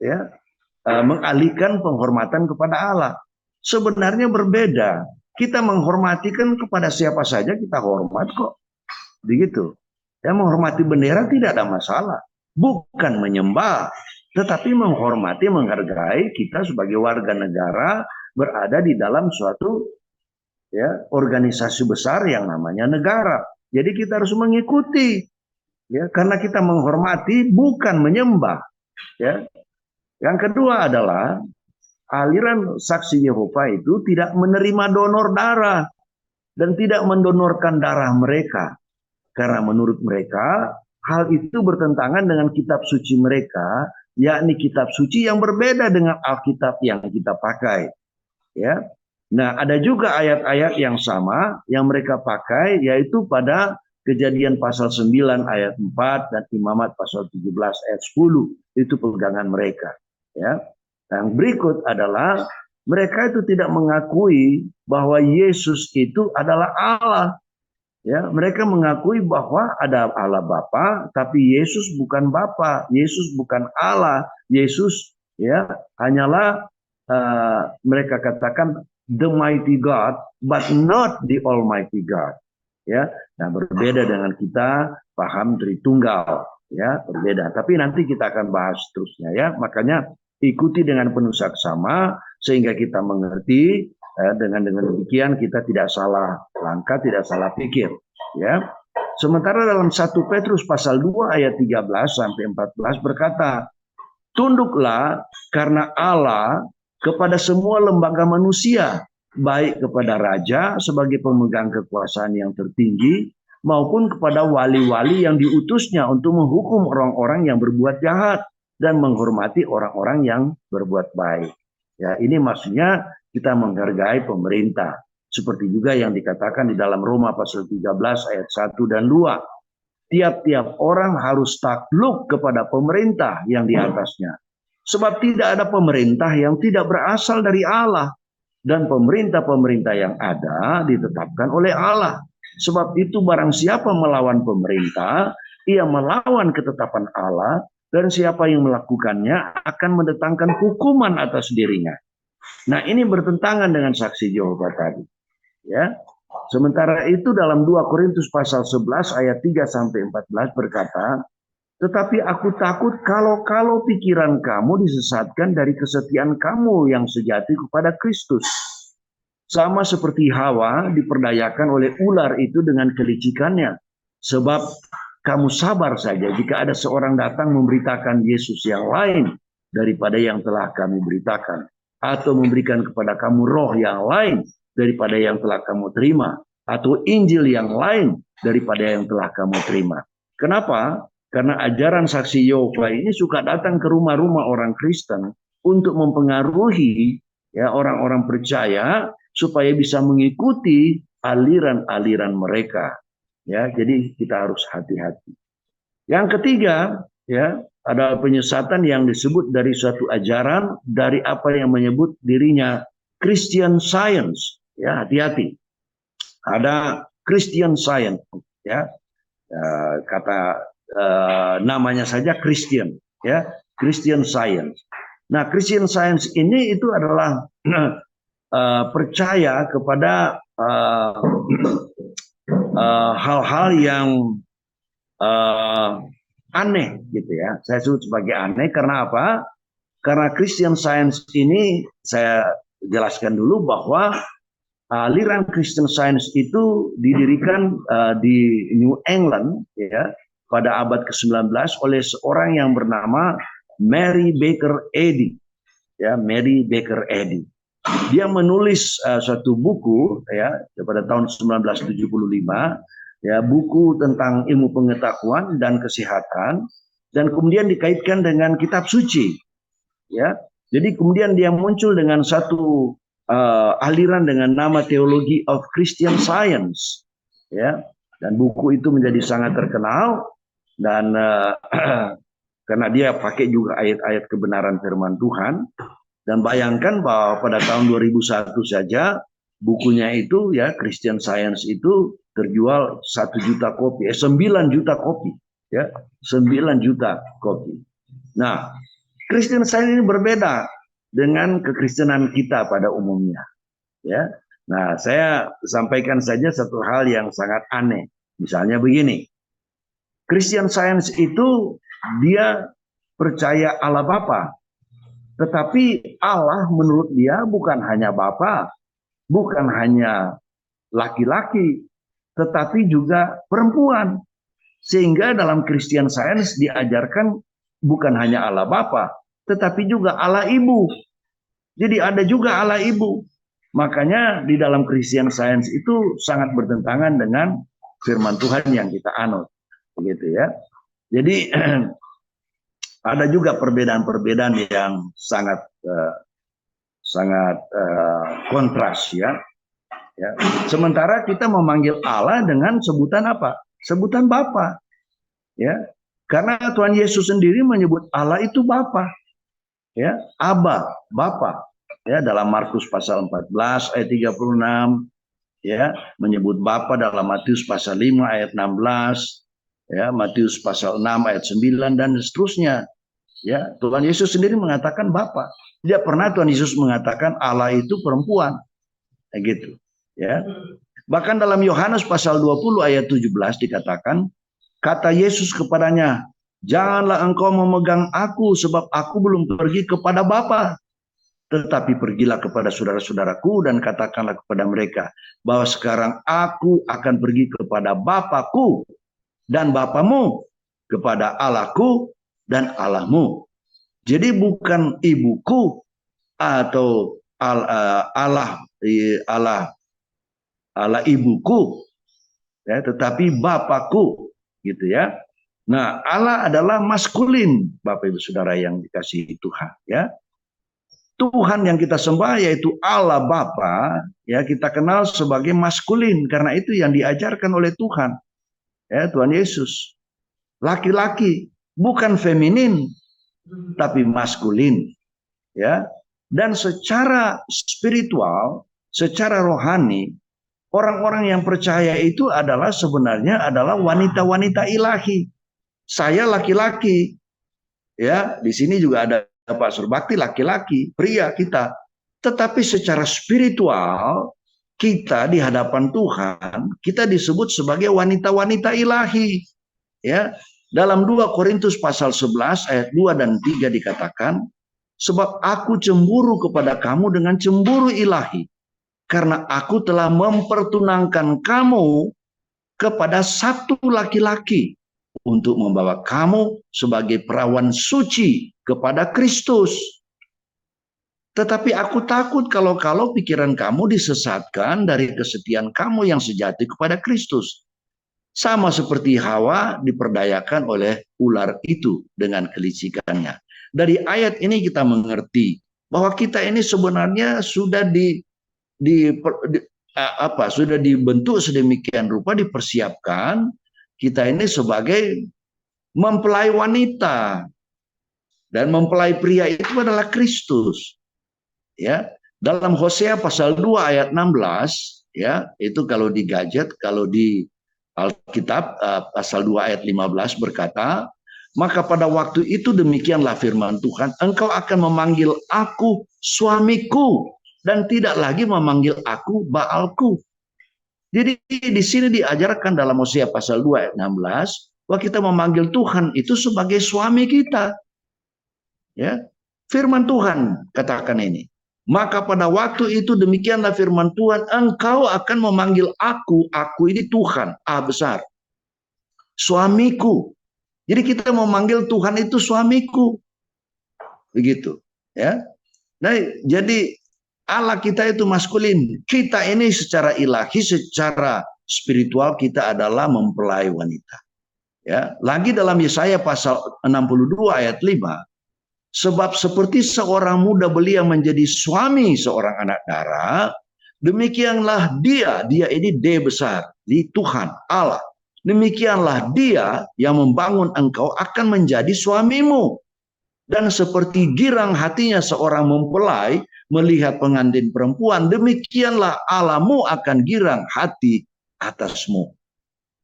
ya mengalihkan penghormatan kepada Allah. Sebenarnya berbeda. Kita menghormati kan kepada siapa saja kita hormat kok, begitu. Ya, menghormati bendera tidak ada masalah. Bukan menyembah, tetapi menghormati, menghargai kita sebagai warga negara berada di dalam suatu ya organisasi besar yang namanya negara. Jadi kita harus mengikuti, ya karena kita menghormati bukan menyembah. Ya. Yang kedua adalah aliran saksi Yehova itu tidak menerima donor darah dan tidak mendonorkan darah mereka, karena menurut mereka hal itu bertentangan dengan kitab suci mereka, yakni kitab suci yang berbeda dengan Alkitab yang kita pakai. Ya. Nah, ada juga ayat-ayat yang sama yang mereka pakai, yaitu pada Kejadian pasal 9 ayat 4 dan Imamat pasal 17 ayat 10. Itu pegangan mereka. Ya. Yang berikut adalah mereka itu tidak mengakui bahwa Yesus itu adalah Allah. Ya, mereka mengakui bahwa ada Allah Bapa, tapi Yesus bukan Bapa, Yesus bukan Allah, Yesus ya hanyalah mereka katakan the mighty God, but not the Almighty God. Ya, nah berbeda dengan kita paham Tritunggal, ya berbeda. Tapi nanti kita akan bahas terusnya ya. Makanya ikuti dengan penuh saksama sehingga kita mengerti. Dengan demikian kita tidak salah langkah, tidak salah pikir. Ya. Sementara dalam 1 Petrus pasal 2 ayat 13 sampai 14 berkata, tunduklah karena Allah kepada semua lembaga manusia, baik kepada raja sebagai pemegang kekuasaan yang tertinggi, maupun kepada wali-wali yang diutusnya untuk menghukum orang-orang yang berbuat jahat dan menghormati orang-orang yang berbuat baik. Ya, ini maksudnya kita menghargai pemerintah. Seperti juga yang dikatakan di dalam Roma pasal 13 ayat 1 dan 2. Tiap-tiap orang harus takluk kepada pemerintah yang di atasnya. Sebab tidak ada pemerintah yang tidak berasal dari Allah. Dan pemerintah-pemerintah yang ada ditetapkan oleh Allah. Sebab itu barang siapa melawan pemerintah, ia melawan ketetapan Allah. Dan siapa yang melakukannya akan mendatangkan hukuman atas dirinya. Nah, ini bertentangan dengan saksi Yehova tadi. Ya. Sementara itu dalam 2 Korintus pasal 11 ayat 3 sampai 14 berkata, tetapi aku takut kalau pikiran kamu disesatkan dari kesetiaan kamu yang sejati kepada Kristus. Sama seperti Hawa diperdayakan oleh ular itu dengan kelicikannya. Sebab kamu sabar saja jika ada seorang datang memberitakan Yesus yang lain daripada yang telah kami beritakan. Atau memberikan kepada kamu roh yang lain daripada yang telah kamu terima. Atau Injil yang lain daripada yang telah kamu terima. Kenapa? Karena ajaran saksi Yehova ini suka datang ke rumah-rumah orang Kristen untuk mempengaruhi ya orang-orang percaya supaya bisa mengikuti aliran-aliran mereka. Ya, jadi kita harus hati-hati. Yang ketiga, ya, ada penyesatan yang disebut dari suatu ajaran dari apa yang menyebut dirinya Christian Science. Ya, hati-hati. Ada Christian Science, ya, kata namanya saja Christian, ya, Christian Science. Nah, Christian Science ini itu adalah percaya kepada hal-hal yang aneh gitu ya. Saya sebut sebagai aneh karena apa? Karena Christian Science ini saya jelaskan dulu bahwa aliran Christian Science itu didirikan di New England ya pada abad ke-19 oleh seorang yang bernama Mary Baker Eddy. Ya, Mary Baker Eddy. Dia menulis suatu buku ya pada tahun 1975 ya, buku tentang ilmu pengetahuan dan kesehatan, dan kemudian dikaitkan dengan kitab suci ya. Jadi kemudian dia muncul dengan satu aliran dengan nama Theology of Christian Science ya, dan buku itu menjadi sangat terkenal dan karena dia pakai juga ayat-ayat kebenaran firman Tuhan. Dan bayangkan bahwa pada tahun 2001 saja bukunya itu ya Christian Science itu terjual 1 juta kopi, 9 juta kopi ya, 9 juta kopi. Nah, Christian Science ini berbeda dengan kekristenan kita pada umumnya ya. Nah, saya sampaikan saja satu hal yang sangat aneh. Misalnya begini. Christian Science itu dia percaya Allah Bapa. Tetapi Allah menurut dia bukan hanya Bapa, bukan hanya laki-laki, tetapi juga perempuan. Sehingga dalam Christian Science diajarkan bukan hanya Allah Bapa, tetapi juga Allah Ibu. Jadi ada juga Allah Ibu. Makanya di dalam Christian Science itu sangat bertentangan dengan firman Tuhan yang kita anut. Begitu ya. Jadi ada juga perbedaan-perbedaan yang sangat kontras ya. Ya. Sementara kita memanggil Allah dengan sebutan apa? Sebutan Bapa. Ya. Karena Tuhan Yesus sendiri menyebut Allah itu Bapa. Ya, Aba, Bapa. Ya, dalam Markus pasal 14 ayat 36 ya, menyebut Bapa dalam Matius pasal 5 ayat 16. Ya, Matius pasal 6 ayat 9 dan seterusnya. Ya, Tuhan Yesus sendiri mengatakan Bapa. Tidak pernah Tuhan Yesus mengatakan Allah itu perempuan. Gitu. Ya. Bahkan dalam Yohanes pasal 20 ayat 17 dikatakan, kata Yesus kepadanya, janganlah engkau memegang aku sebab aku belum pergi kepada Bapa. Tetapi pergilah kepada saudara-saudaraku dan katakanlah kepada mereka bahwa sekarang aku akan pergi kepada Bapakku dan Bapamu, kepada Allahku dan Allahmu. Jadi bukan ibuku atau Allah ibuku, ya, tetapi Bapakku, gitu ya. Nah, Allah adalah maskulin, Bapak Ibu Saudara yang dikasihi Tuhan, ya. Tuhan yang kita sembah yaitu Allah Bapa, ya, kita kenal sebagai maskulin karena itu yang diajarkan oleh Tuhan, ya, Tuhan Yesus. Laki-laki, bukan feminin, tapi maskulin, ya. Dan secara spiritual, secara rohani, orang-orang yang percaya itu adalah sebenarnya adalah wanita-wanita ilahi. Saya laki-laki, ya. Di sini juga ada Pak Surbakti laki-laki, pria kita. Tetapi secara spiritual, kita di hadapan Tuhan, kita disebut sebagai wanita-wanita ilahi, ya. Dalam 2 Korintus pasal 11 ayat 2 dan 3 dikatakan, sebab aku cemburu kepada kamu dengan cemburu ilahi. karena aku telah mempertunangkan kamu kepada satu laki-laki untuk membawa kamu sebagai perawan suci kepada Kristus. Tetapi aku takut kalau pikiran kamu disesatkan dari kesetiaan kamu yang sejati kepada Kristus. Sama seperti Hawa diperdayakan oleh ular itu dengan kelicikannya. Dari ayat ini kita mengerti bahwa kita ini sebenarnya sudah sudah dibentuk sedemikian rupa, dipersiapkan kita ini sebagai mempelai wanita, dan mempelai pria itu adalah Kristus. Ya, dalam Hosea pasal 2 ayat 16, ya, itu kalau di gadget, kalau di Alkitab pasal 2 ayat 15 berkata, maka pada waktu itu demikianlah firman Tuhan, engkau akan memanggil aku suamiku dan tidak lagi memanggil aku Baalku. Jadi di sini diajarkan dalam Hosea pasal 2 ayat 16 bahwa kita memanggil Tuhan itu sebagai suami kita. Ya, firman Tuhan katakan ini. Maka pada waktu itu demikianlah firman Tuhan, engkau akan memanggil aku ini Tuhan, A besar, suamiku. Jadi kita memanggil Tuhan itu suamiku. Begitu, ya. Nah, jadi Allah kita itu maskulin. Kita ini secara ilahi, secara spiritual kita adalah mempelai wanita. Ya, lagi dalam Yesaya pasal 62 ayat 5, sebab seperti seorang muda belia menjadi suami seorang anak darah, demikianlah dia ini D besar, di Tuhan Allah. Demikianlah dia yang membangun engkau akan menjadi suamimu. Dan seperti girang hatinya seorang mempelai melihat pengantin perempuan, demikianlah Allahmu akan girang hati atasmu.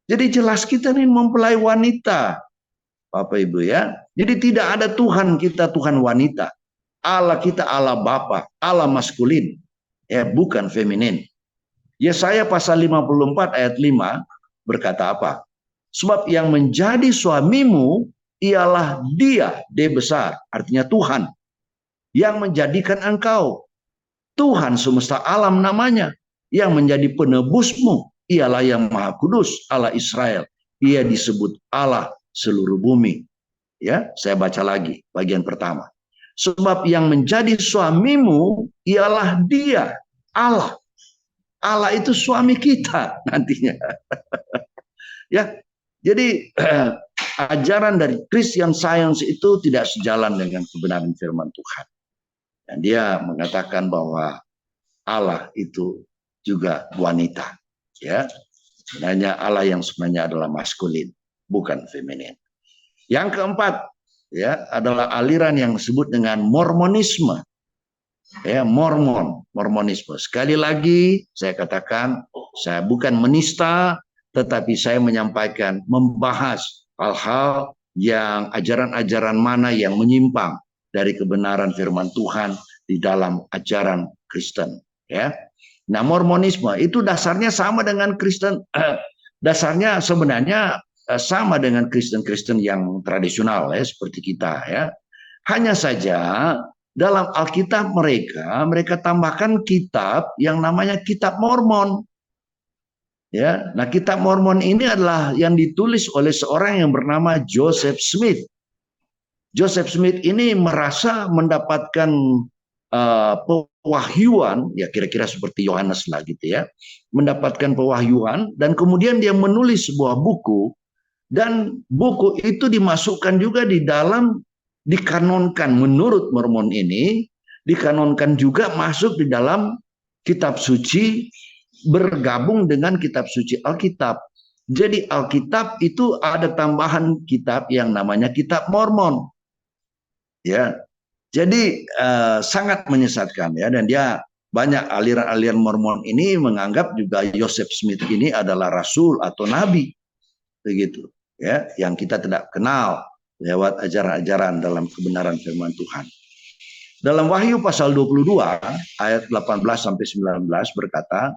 Jadi jelas kita ini mempelai wanita, Bapak Ibu ya. Jadi tidak ada Tuhan kita Tuhan wanita. Allah kita Allah Bapa, Allah maskulin, ya, bukan feminin. Yesaya pasal 54 ayat 5 berkata apa? Sebab yang menjadi suamimu ialah dia, D besar, artinya Tuhan, yang menjadikan engkau. Tuhan semesta alam namanya. Yang menjadi penebusmu ialah yang Maha Kudus, Allah Israel. Ia disebut Allah seluruh bumi. Ya, saya baca lagi bagian pertama. Sebab yang menjadi suamimu ialah dia, Allah. Allah itu suami kita nantinya. Ya, jadi ajaran dari Christian Science itu tidak sejalan dengan kebenaran firman Tuhan. Dan dia mengatakan bahwa Allah itu juga wanita. Ya, sebenarnya Allah yang sebenarnya adalah maskulin, bukan feminin. Yang keempat, ya, adalah aliran yang disebut dengan Mormonisme. Ya, Mormonisme. Sekali lagi saya katakan, saya bukan menista, tetapi saya menyampaikan, membahas hal-hal yang ajaran-ajaran mana yang menyimpang dari kebenaran firman Tuhan di dalam ajaran Kristen. Ya, nah Mormonisme itu dasarnya sama dengan Kristen, dasarnya sebenarnya sama dengan Kristen-Kristen yang tradisional, ya, seperti kita, ya. Hanya saja dalam Alkitab mereka tambahkan kitab yang namanya Kitab Mormon. Ya, nah Kitab Mormon ini adalah yang ditulis oleh seorang yang bernama Joseph Smith. Joseph Smith ini merasa mendapatkan pewahyuan, ya kira-kira seperti Yohanes lah gitu ya, mendapatkan pewahyuan, dan kemudian dia menulis sebuah buku. Dan buku itu dimasukkan juga di dalam, dikanonkan menurut Mormon ini, dikanonkan juga masuk di dalam kitab suci, bergabung dengan kitab suci Alkitab. Jadi Alkitab itu ada tambahan kitab yang namanya Kitab Mormon. Ya, jadi sangat menyesatkan, ya, dan dia banyak aliran-aliran Mormon ini menganggap juga Joseph Smith ini adalah rasul atau nabi, begitu. Ya, yang kita tidak kenal lewat ajaran-ajaran dalam kebenaran firman Tuhan. Dalam Wahyu pasal 22 ayat 18 sampai 19 berkata,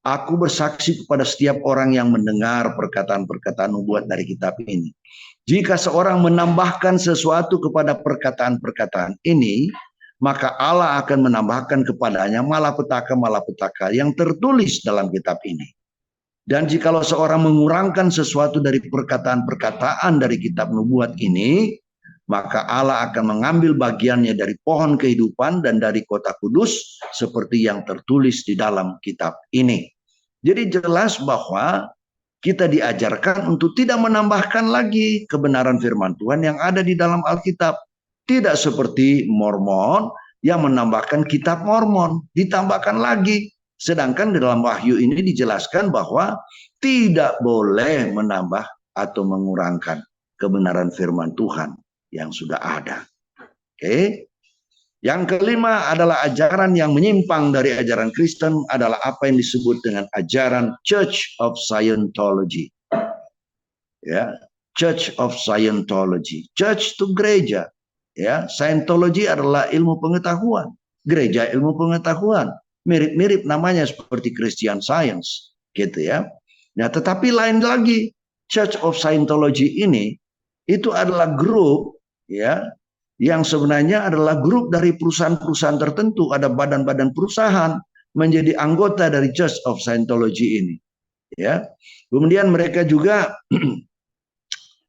aku bersaksi kepada setiap orang yang mendengar perkataan-perkataan nubuat dari kitab ini. Jika seorang menambahkan sesuatu kepada perkataan-perkataan ini, maka Allah akan menambahkan kepadanya malapetaka-malapetaka yang tertulis dalam kitab ini. Dan jikalau seorang mengurangkan sesuatu dari perkataan-perkataan dari kitab nubuat ini, maka Allah akan mengambil bagiannya dari pohon kehidupan dan dari kota kudus seperti yang tertulis di dalam kitab ini. Jadi jelas bahwa kita diajarkan untuk tidak menambahkan lagi kebenaran firman Tuhan yang ada di dalam Alkitab. Tidak seperti Mormon yang menambahkan kitab Mormon, ditambahkan lagi. Sedangkan di dalam Wahyu ini dijelaskan bahwa tidak boleh menambah atau mengurangkan kebenaran firman Tuhan yang sudah ada. Oke. Yang kelima adalah ajaran yang menyimpang dari ajaran Kristen adalah apa yang disebut dengan ajaran Church of Scientology. Ya, Church of Scientology. Church itu gereja. Ya, Scientology adalah ilmu pengetahuan, gereja ilmu pengetahuan. Mirip-mirip namanya seperti Christian Science, gitu ya. Nah, tetapi lain lagi, Church of Scientology ini itu adalah grup, ya, yang sebenarnya adalah grup dari perusahaan-perusahaan tertentu, ada badan-badan perusahaan menjadi anggota dari Church of Scientology ini, ya. Kemudian mereka juga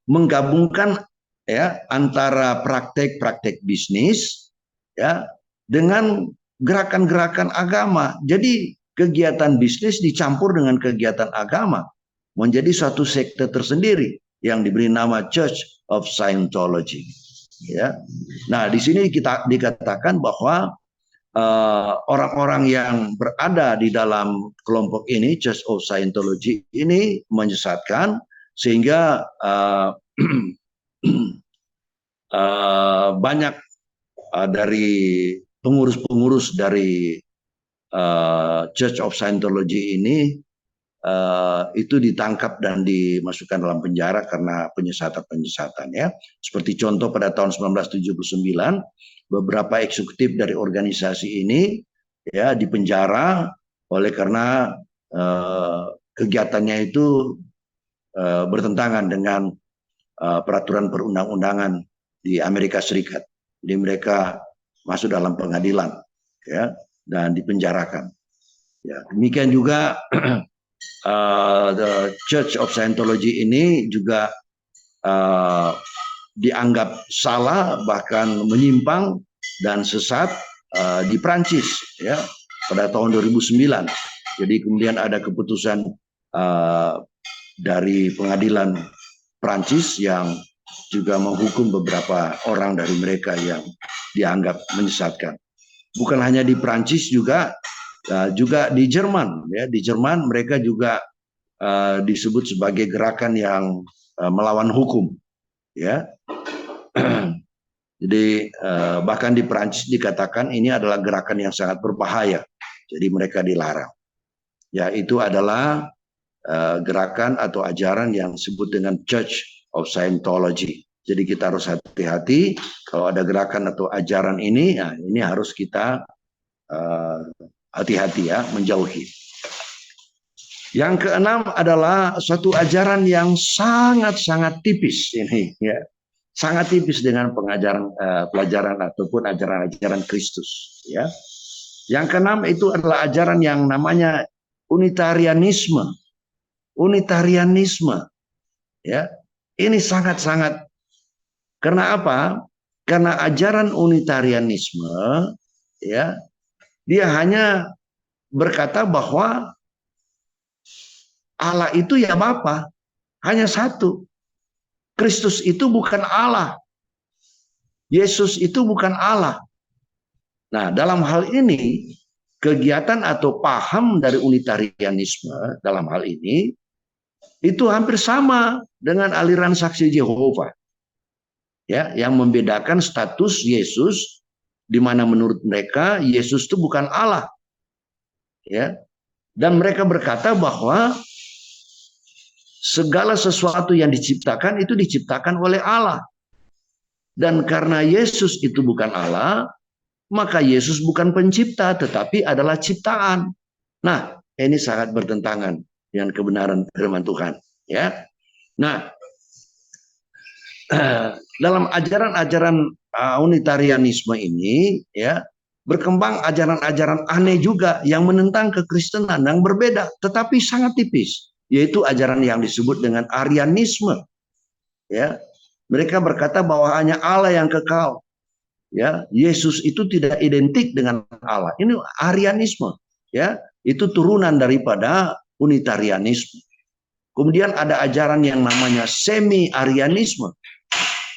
menggabungkan ya antara praktek-praktek bisnis ya dengan gerakan-gerakan agama. Jadi kegiatan bisnis dicampur dengan kegiatan agama menjadi suatu sekte tersendiri yang diberi nama Church of Scientology. Ya. Nah, di sini kita dikatakan bahwa orang-orang yang berada di dalam kelompok ini, Church of Scientology ini menyesatkan sehingga banyak dari pengurus-pengurus dari Church of Scientology ini itu ditangkap dan dimasukkan dalam penjara karena penyesatan-penyesatan ya. Seperti contoh pada tahun 1979 beberapa eksekutif dari organisasi ini ya dipenjara oleh karena kegiatannya itu bertentangan dengan peraturan perundang-undangan di Amerika Serikat. Jadi mereka masuk dalam pengadilan ya dan dipenjarakan. Ya, demikian juga the Church of Scientology ini juga dianggap salah bahkan menyimpang dan sesat di Prancis ya pada tahun 2009. Jadi kemudian ada keputusan dari pengadilan Prancis yang juga menghukum beberapa orang dari mereka yang dianggap menyesatkan. Bukan hanya di Prancis juga di Jerman ya, di Jerman mereka juga disebut sebagai gerakan yang melawan hukum ya. Jadi bahkan di Prancis dikatakan ini adalah gerakan yang sangat berbahaya. Jadi mereka dilarang. Ya, itu adalah gerakan atau ajaran yang disebut dengan Church of Scientology. Jadi kita harus hati-hati kalau ada gerakan atau ajaran ini, ya, ini harus kita hati-hati ya, menjauhi. Yang keenam adalah suatu ajaran yang sangat-sangat tipis ini, ya, sangat tipis dengan pelajaran ataupun ajaran-ajaran Kristus. Ya, yang keenam itu adalah ajaran yang namanya Unitarianisme. Unitarianisme, ya, ini sangat-sangat. Karena apa? Karena ajaran Unitarianisme, ya, dia hanya berkata bahwa Allah itu ya Bapa, hanya satu. Kristus itu bukan Allah. Yesus itu bukan Allah. Nah, dalam hal ini, kegiatan atau paham dari Unitarianisme dalam hal ini, itu hampir sama dengan aliran Saksi Yehova. Ya, yang membedakan status Yesus di mana menurut mereka Yesus itu bukan Allah. Ya. Dan mereka berkata bahwa segala sesuatu yang diciptakan itu diciptakan oleh Allah. Dan karena Yesus itu bukan Allah, maka Yesus bukan pencipta tetapi adalah ciptaan. Nah, ini sangat bertentangan dengan kebenaran firman Tuhan, ya. Nah, dalam ajaran-ajaran Unitarianisme ini ya berkembang ajaran-ajaran aneh juga yang menentang kekristenan yang berbeda tetapi sangat tipis, yaitu ajaran yang disebut dengan Arianisme. Ya, mereka berkata bahwa hanya Allah yang kekal. Ya, Yesus itu tidak identik dengan Allah. Ini Arianisme. Ya, itu turunan daripada Unitarianisme. Kemudian ada ajaran yang namanya semi-Arianisme.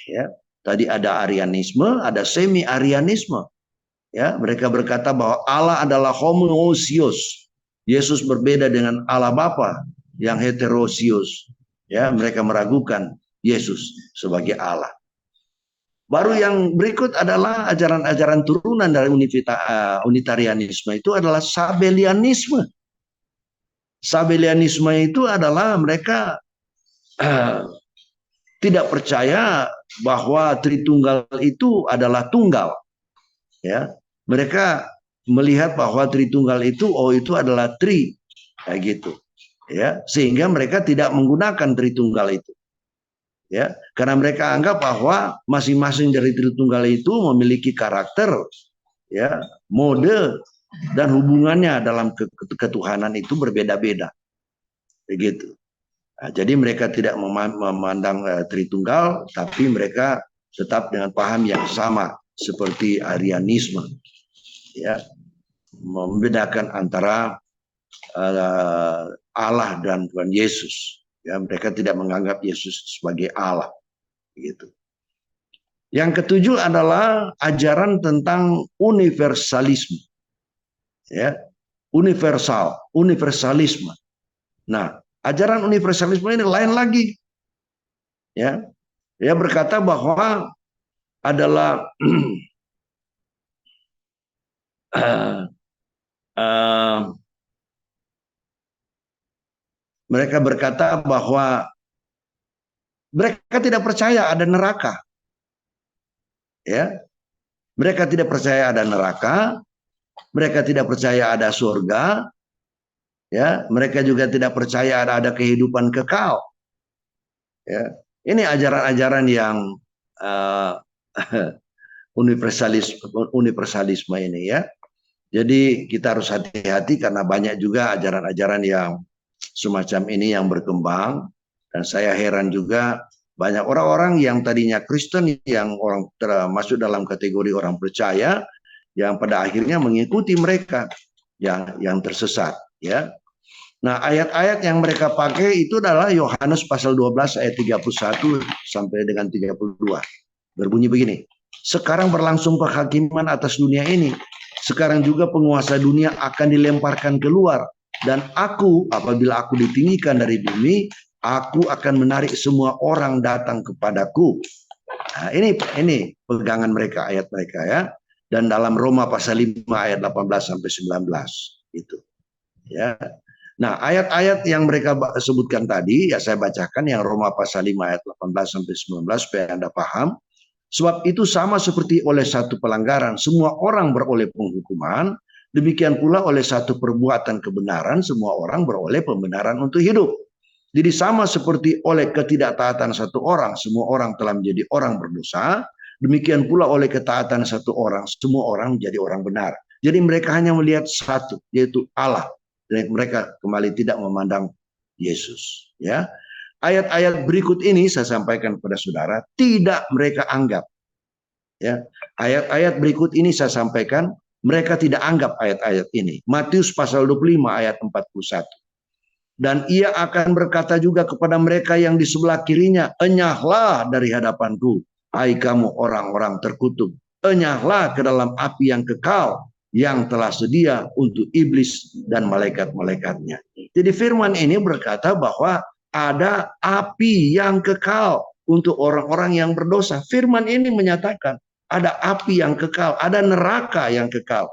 Ya, tadi ada Arianisme, ada semi-Arianisme. Ya, mereka berkata bahwa Allah adalah homoousios. Yesus berbeda dengan Allah Bapa yang heterosius. Ya, mereka meragukan Yesus sebagai Allah. Baru yang berikut adalah ajaran-ajaran turunan dari Unitarianisme itu adalah Sabellianisme. Sabellianisme itu adalah mereka tidak percaya bahwa Tritunggal itu adalah tunggal. Ya, mereka melihat bahwa Tritunggal itu itu adalah tri, kayak gitu. Ya, sehingga mereka tidak menggunakan Tritunggal itu. Ya, karena mereka anggap bahwa masing-masing dari Tritunggal itu memiliki karakter, ya, mode dan hubungannya dalam ketuhanan itu berbeda-beda, begitu. Nah, jadi mereka tidak memandang Tritunggal, tapi mereka tetap dengan paham yang sama seperti Arianisme, ya, membedakan antara Allah dan Tuhan Yesus. Ya, mereka tidak menganggap Yesus sebagai Allah, gitu. Yang ketujuh adalah ajaran tentang universalisme, ya, universalisme. Nah, ajaran universalisme ini lain lagi, ya. Dia berkata bahwa adalah mereka berkata bahwa mereka tidak percaya ada neraka. Ya, mereka tidak percaya ada neraka, mereka tidak percaya ada surga, ya, mereka juga tidak percaya ada kehidupan kekal. Ya, ini ajaran-ajaran yang universalisme ini, ya. Jadi kita harus hati-hati karena banyak juga ajaran-ajaran yang semacam ini yang berkembang, dan saya heran juga banyak orang-orang yang tadinya Kristen yang orang termasuk dalam kategori orang percaya yang pada akhirnya mengikuti mereka yang tersesat, ya. Nah, ayat-ayat yang mereka pakai itu adalah Yohanes pasal 12 ayat 31 sampai dengan 32. Berbunyi begini: sekarang berlangsung penghakiman atas dunia ini. Sekarang juga penguasa dunia akan dilemparkan keluar. Dan aku, apabila aku ditinggikan dari bumi, aku akan menarik semua orang datang kepadaku. Nah, ini pegangan mereka, ayat mereka, ya. Dan dalam Roma pasal 5 ayat 18 sampai 19 itu. Ya. Nah, ayat-ayat yang mereka sebutkan tadi, ya saya bacakan yang Roma pasal 5 ayat 18 sampai 19 supaya Anda paham. Sebab itu sama seperti oleh satu pelanggaran semua orang beroleh penghukuman, demikian pula oleh satu perbuatan kebenaran semua orang beroleh pembenaran untuk hidup. Jadi sama seperti oleh ketidaktaatan satu orang semua orang telah menjadi orang berdosa, demikian pula oleh ketaatan satu orang semua orang menjadi orang benar. Jadi mereka hanya melihat satu, yaitu Allah. Dan mereka kembali tidak memandang Yesus, ya. Ayat-ayat berikut ini saya sampaikan kepada saudara tidak mereka anggap, ya. Ayat-ayat berikut ini saya sampaikan mereka tidak anggap ayat-ayat ini. Matius pasal 25 ayat 41. Dan ia akan berkata juga kepada mereka yang di sebelah kirinya, enyahlah dari hadapanku, hai kamu orang-orang terkutuk, enyahlah ke dalam api yang kekal yang telah sedia untuk iblis dan malaikat-malaikatnya. Jadi firman ini berkata bahwa ada api yang kekal untuk orang-orang yang berdosa. Firman ini menyatakan ada api yang kekal, ada neraka yang kekal.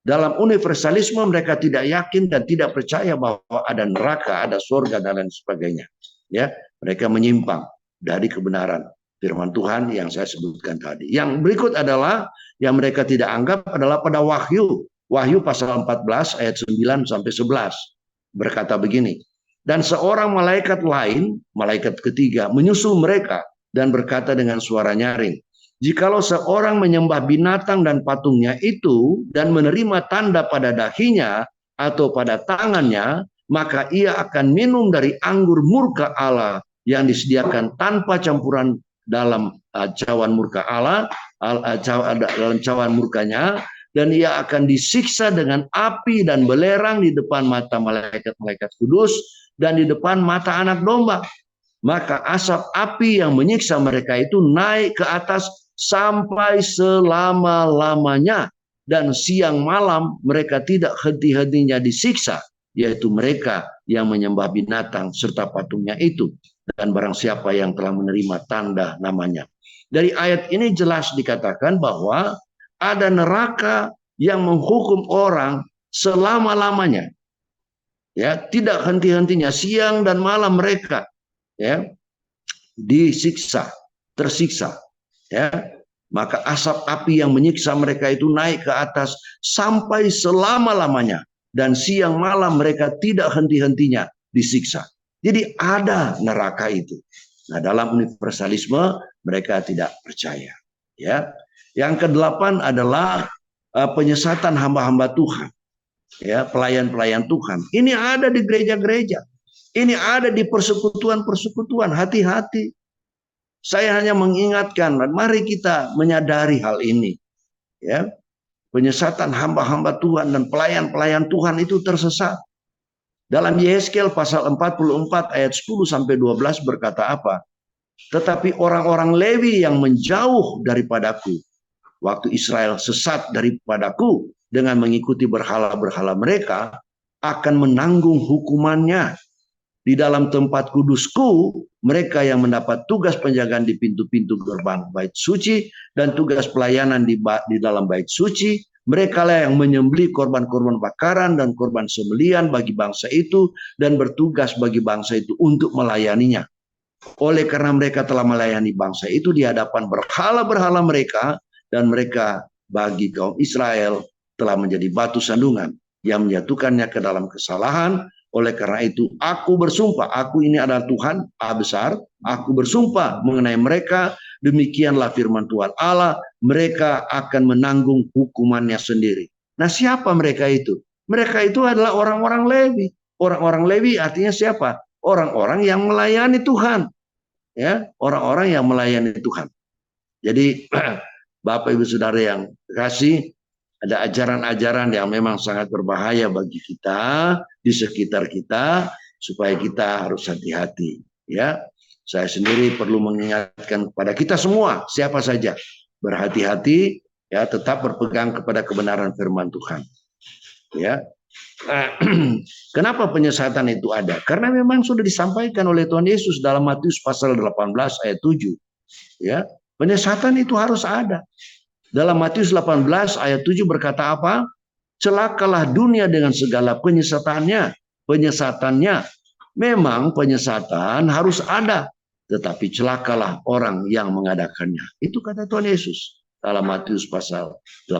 Dalam universalisme mereka tidak yakin dan tidak percaya bahwa ada neraka, ada surga dan lain sebagainya. Ya, mereka menyimpang dari kebenaran firman Tuhan yang saya sebutkan tadi. Yang berikut adalah yang mereka tidak anggap adalah pada Wahyu. Wahyu pasal 14 ayat 9 sampai 11 berkata begini. Dan seorang malaikat lain, malaikat ketiga, menyusul mereka dan berkata dengan suara nyaring, jikalau seorang menyembah binatang dan patungnya itu dan menerima tanda pada dahinya atau pada tangannya, maka ia akan minum dari anggur murka Allah yang disediakan tanpa campuran dalam cawan murka Allah, dalam cawan murkanya, dan ia akan disiksa dengan api dan belerang di depan mata malaikat-malaikat kudus dan di depan mata anak domba. Maka asap api yang menyiksa mereka itu naik ke atas sampai selama-lamanya, dan siang malam mereka tidak henti-hentinya disiksa, yaitu mereka yang menyembah binatang serta patungnya itu, dan barang siapa yang telah menerima tanda namanya. Dari ayat ini jelas dikatakan bahwa ada neraka yang menghukum orang selama-lamanya. Ya, tidak henti-hentinya, siang dan malam mereka ya disiksa, tersiksa. Ya, maka asap api yang menyiksa mereka itu naik ke atas sampai selama-lamanya, dan siang malam mereka tidak henti-hentinya disiksa. Jadi ada neraka itu. Nah, dalam universalisme mereka tidak percaya. Ya, yang kedelapan adalah penyesatan hamba-hamba Tuhan. Ya, pelayan-pelayan Tuhan. Ini ada di gereja-gereja. Ini ada di persekutuan-persekutuan. Hati-hati. Saya hanya mengingatkan, mari kita menyadari hal ini. Ya, penyesatan hamba-hamba Tuhan dan pelayan-pelayan Tuhan itu tersesat. Dalam Yehezkiel pasal 44 ayat 10 sampai 12 berkata apa? Tetapi orang-orang Lewi yang menjauh daripadaku, waktu Israel sesat daripadaku dengan mengikuti berhala-berhala mereka, akan menanggung hukumannya. Di dalam tempat kudusku, mereka yang mendapat tugas penjagaan di pintu-pintu gerbang bait suci dan tugas pelayanan di dalam bait suci, mereka lah yang menyembelih korban-korban bakaran dan korban sembelian bagi bangsa itu dan bertugas bagi bangsa itu untuk melayaninya. Oleh karena mereka telah melayani bangsa itu di hadapan berhala-berhala mereka, dan mereka bagi kaum Israel telah menjadi batu sandungan yang menjatuhkannya ke dalam kesalahan. Oleh karena itu aku bersumpah, aku ini adalah Tuhan Allah besar, aku bersumpah mengenai mereka, demikianlah firman Tuhan Allah, mereka akan menanggung hukumannya sendiri. Nah, siapa mereka itu? Mereka itu adalah orang-orang Lewi. Orang-orang Lewi artinya siapa? Orang-orang yang melayani Tuhan. Ya, orang-orang yang melayani Tuhan. Jadi Bapak Ibu Saudara yang kasih, ada ajaran-ajaran yang memang sangat berbahaya bagi kita di sekitar kita, supaya kita harus hati-hati. Ya, saya sendiri perlu mengingatkan kepada kita semua, siapa saja, berhati-hati, ya, tetap berpegang kepada kebenaran firman Tuhan. Ya, kenapa penyesatan itu ada? Karena memang sudah disampaikan oleh Tuhan Yesus dalam Matius pasal 18 ayat 7. Ya, penyesatan itu harus ada. Dalam Matius 18 ayat 7 berkata apa? Celakalah dunia dengan segala penyesatannya. Penyesatannya. Memang penyesatan harus ada, tetapi celakalah orang yang mengadakannya. Itu kata Tuhan Yesus dalam Matius pasal 18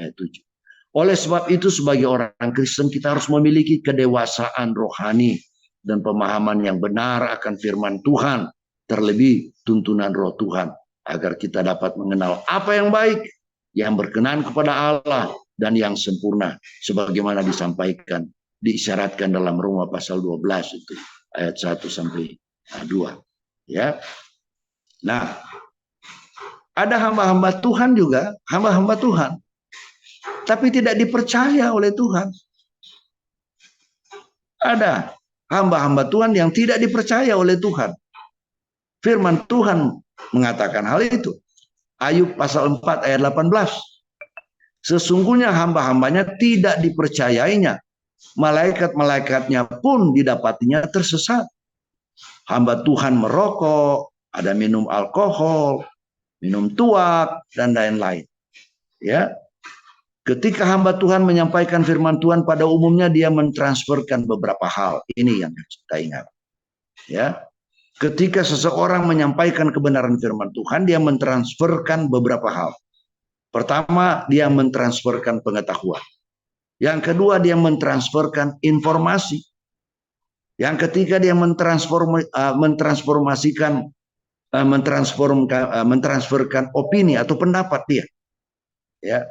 ayat 7. Oleh sebab itu sebagai orang Kristen kita harus memiliki kedewasaan rohani dan pemahaman yang benar akan firman Tuhan, terlebih tuntunan Roh Tuhan, agar kita dapat mengenal apa yang baik, yang berkenan kepada Allah, dan yang sempurna, sebagaimana disampaikan, diisyaratkan dalam Roma pasal 12 itu ayat 1 sampai 2. Ya. Nah, ada hamba-hamba Tuhan juga, hamba-hamba Tuhan, tapi tidak dipercaya oleh Tuhan. Ada hamba-hamba Tuhan yang tidak dipercaya oleh Tuhan. Firman Tuhan mengatakan hal itu. Ayub pasal 4 ayat 18. Sesungguhnya hamba-hambanya tidak dipercayainya. Malaikat-malaikatnya pun didapatinya tersesat. Hamba Tuhan merokok, ada minum alkohol, minum tuak, dan lain-lain. Ya. Ketika hamba Tuhan menyampaikan firman Tuhan, pada umumnya dia mentransferkan beberapa hal. Ini yang kita ingat. Ya. Ketika seseorang menyampaikan kebenaran firman Tuhan, dia mentransferkan beberapa hal. Pertama, dia mentransferkan pengetahuan. Yang kedua, dia mentransferkan informasi. Yang ketiga, dia mentransformasikan mentransferkan opini atau pendapat dia, ya.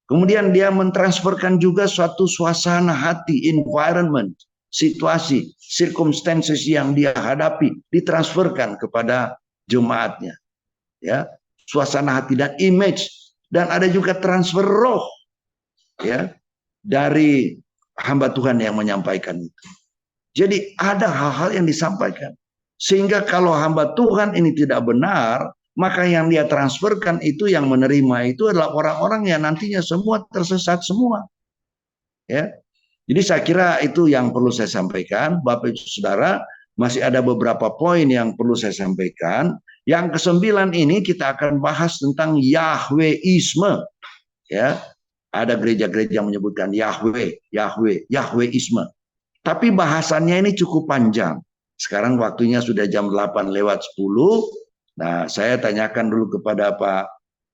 Kemudian dia mentransferkan juga suatu suasana hati, environment, situasi, circumstances yang dia hadapi, ditransferkan kepada jemaatnya, ya. Suasana hati dan image, dan ada juga transfer roh, ya, dari hamba Tuhan yang menyampaikan itu. Jadi ada hal-hal yang disampaikan. Sehingga kalau hamba Tuhan ini tidak benar, maka yang dia transferkan itu, yang menerima itu adalah orang-orang yang nantinya semua tersesat semua. Ya. Jadi saya kira itu yang perlu saya sampaikan, Bapak Ibu Saudara. Masih ada beberapa poin yang perlu saya sampaikan. Yang ke-9 ini kita akan bahas tentang Yahweisme. Ya, ada gereja-gereja yang menyebutkan Yahweh, Yahweh, Yahweisme. Tapi bahasannya ini cukup panjang. Sekarang waktunya sudah jam 8:10. Nah, saya tanyakan dulu kepada Pak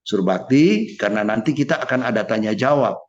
Surbakti, karena nanti kita akan ada tanya jawab.